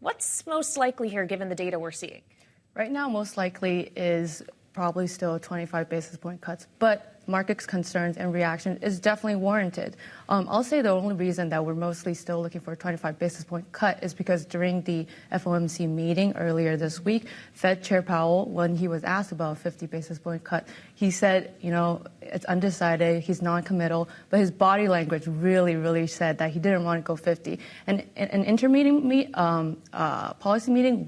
What's most likely here, given the data we're seeing? Right now, most likely is probably still 25 basis point cuts, but market's concerns and reaction is definitely warranted. I'll say the only reason that we're mostly still looking for a 25 basis point cut is because during the FOMC meeting earlier this week, Fed Chair Powell, when he was asked about a 50 basis point cut, he said, it's undecided, he's non-committal, but his body language really said that he didn't want to go 50. And an intermeeting policy meeting,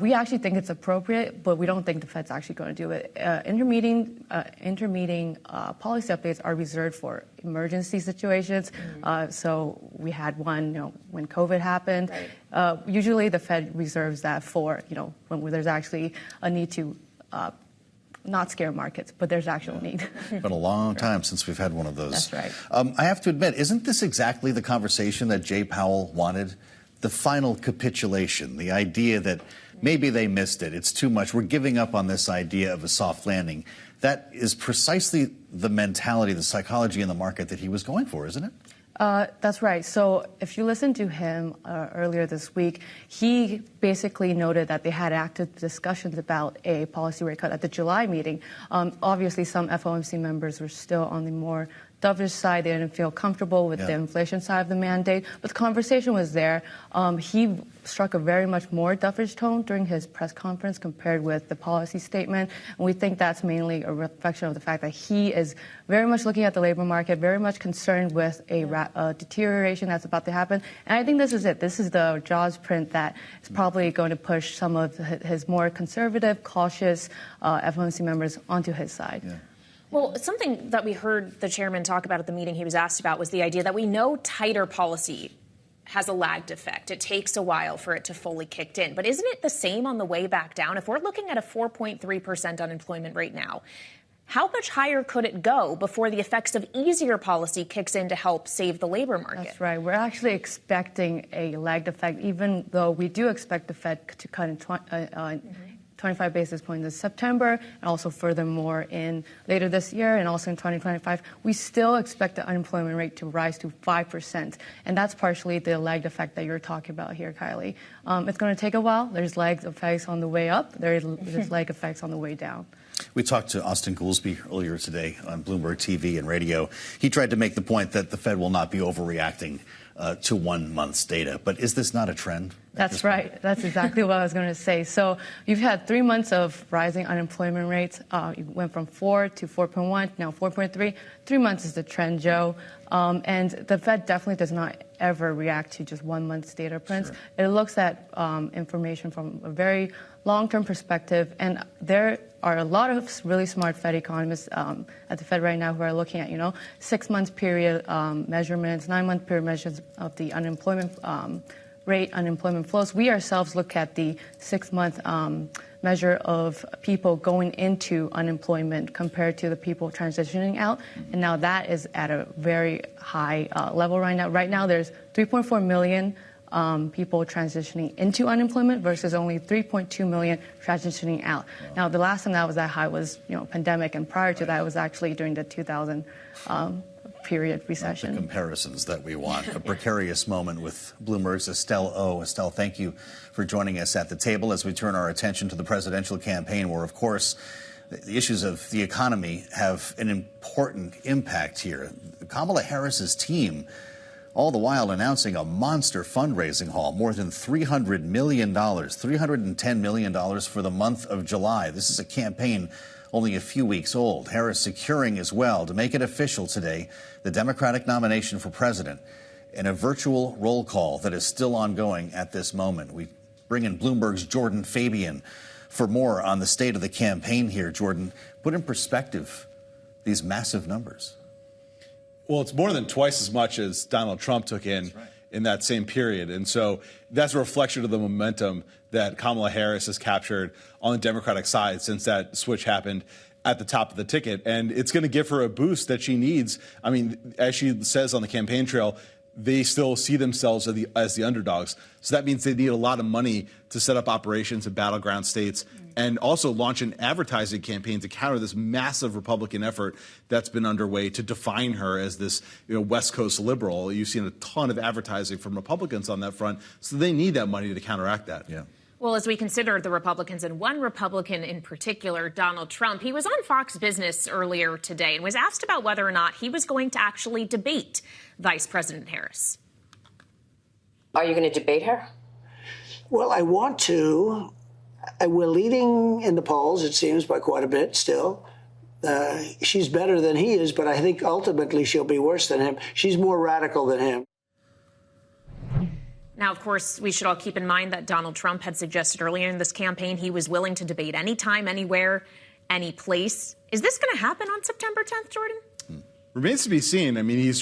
we actually think it's appropriate, but we don't think the Fed's actually going to do it. Intermeeting policy updates are reserved for emergency situations. So we had one, when COVID happened. Right. Usually the Fed reserves that for, when there's actually a need to not scare markets, but there's actual need. It's been a long time since we've had one of those. That's right. I have to admit, isn't this exactly the conversation that Jay Powell wanted? The final capitulation, the idea that maybe they missed it, it's too much, we're giving up on this idea of a soft landing. That is precisely the mentality, the psychology in the market that he was going for, isn't it? That's right. So if you listen to him earlier this week, he basically noted that they had active discussions about a policy rate cut at the July meeting. Obviously, some FOMC members were still on the more dovish side. They didn't feel comfortable with the inflation side of the mandate, but the conversation was there. He struck a very much more dovish tone during his press conference compared with the policy statement, and we think that's mainly a reflection of the fact that he is very much looking at the labor market, very much concerned with a deterioration that's about to happen. And I think this is it. This is the Jaws print that is probably going to push some of his more conservative, cautious FOMC members onto his side. Yeah. Well, something that we heard the chairman talk about at the meeting he was asked about was the idea that we know tighter policy has a lagged effect. It takes a while for it to fully kick in. But isn't it the same on the way back down? If we're looking at a 4.3% unemployment rate now, how much higher could it go before the effects of easier policy kicks in to help save the labor market? That's right. We're actually expecting a lagged effect, even though we do expect the Fed to cut in 25 basis points in September, and also furthermore in later this year and also in 2025, we still expect the unemployment rate to rise to 5%. And that's partially the lagged effect that you're talking about here, Kailey. It's going to take a while. There's lagged effects on the way up. There's lag effects on the way down. We talked to Austin Goolsbee earlier today on Bloomberg TV and radio. He tried to make the point that the Fed will not be overreacting to 1 month's data. But is this not a trend? That's right. That's exactly what I was going to say. So you've had 3 months of rising unemployment rates. You went from 4 to 4.1, now 4.3. 3 months is the trend, Joe. And the Fed definitely does not ever react to just 1 month's data prints. Sure. It looks at information from a very long-term perspective. And there are a lot of really smart Fed economists at the Fed right now who are looking at, 6 month period measurements, 9 month period measures of the unemployment rate, unemployment flows. We ourselves look at the 6 month measure of people going into unemployment compared to the people transitioning out. And now that is at a very high level right now. Right now, there's 3.4 million people transitioning into unemployment versus only 3.2 million transitioning out. Wow. Now, the last time that was that high was, pandemic, and prior to that, it was actually during the 2000 period recession. Not the comparisons that we want. A precarious moment with Bloomberg's Estelle O. Estelle, thank you for joining us at the table as we turn our attention to the presidential campaign, where, of course, the issues of the economy have an important impact here. Kamala Harris's team, all the while announcing a monster fundraising haul, more than $300 million, $310 million for the month of July. This is a campaign only a few weeks old. Harris securing as well, to make it official today, the Democratic nomination for president in a virtual roll call that is still ongoing at this moment. We bring in Bloomberg's Jordan Fabian for more on the state of the campaign here. Jordan, put in perspective these massive numbers. Well, it's more than twice as much as Donald Trump took in that same period. And so that's a reflection of the momentum that Kamala Harris has captured on the Democratic side since that switch happened at the top of the ticket. And it's going to give her a boost that she needs. I mean, as she says on the campaign trail, they still see themselves as the underdogs. So that means they need a lot of money to set up operations in battleground states and also launch an advertising campaign to counter this massive Republican effort that's been underway to define her as this West Coast liberal. You've seen a ton of advertising from Republicans on that front, so they need that money to counteract that. Yeah. Well, as we consider the Republicans, and one Republican in particular, Donald Trump, he was on Fox Business earlier today and was asked about whether or not he was going to actually debate Vice President Harris. Are you going to debate her? Well, I want to. We're leading in the polls, it seems, by quite a bit still. She's better than he is, but I think ultimately she'll be worse than him. She's more radical than him. Now, of course, we should all keep in mind that Donald Trump had suggested earlier in this campaign he was willing to debate anytime, anywhere, any place. Is this going to happen on September 10th, Jordan? Remains to be seen. I mean,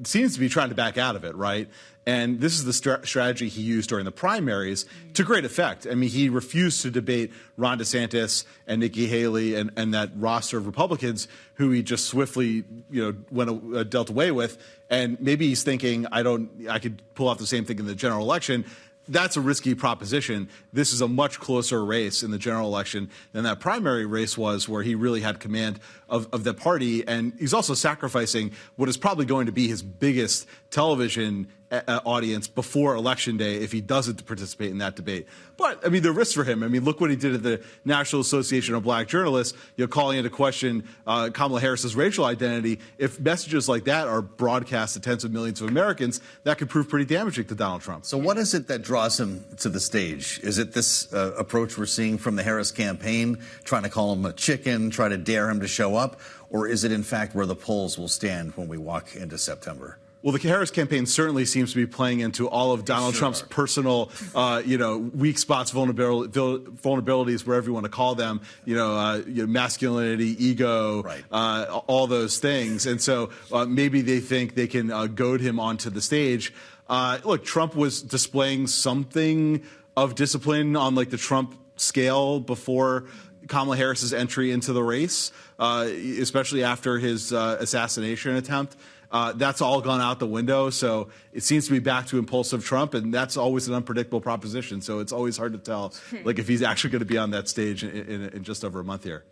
seems to be trying to back out of it, right? And this is the strategy he used during the primaries to great effect. I mean, he refused to debate Ron DeSantis and Nikki Haley and that roster of Republicans who he just swiftly, dealt away with. And maybe he's thinking, I could pull off the same thing in the general election. That's a risky proposition. This is a much closer race in the general election than that primary race was, where he really had command of the party. And he's also sacrificing what is probably going to be his biggest television audience before Election Day if he doesn't participate in that debate. But, I mean, the risks for him. I mean, look what he did at the National Association of Black Journalists, calling into question Kamala Harris's racial identity. If messages like that are broadcast to tens of millions of Americans, that could prove pretty damaging to Donald Trump. So what is it that draws him to the stage? Is it this approach we're seeing from the Harris campaign, trying to call him a chicken, try to dare him to show up? Or is it, in fact, where the polls will stand when we walk into September? Well, the Harris campaign certainly seems to be playing into all of Donald Trump's personal, weak spots, vulnerabilities, whatever you want to call them, masculinity, ego, right. All those things. And so maybe they think they can goad him onto the stage. Look, Trump was displaying something of discipline on the Trump scale before Kamala Harris's entry into the race, especially after his assassination attempt. That's all gone out the window, so it seems to be back to impulsive Trump, and that's always an unpredictable proposition. So it's always hard to tell, if he's actually going to be on that stage in just over a month here.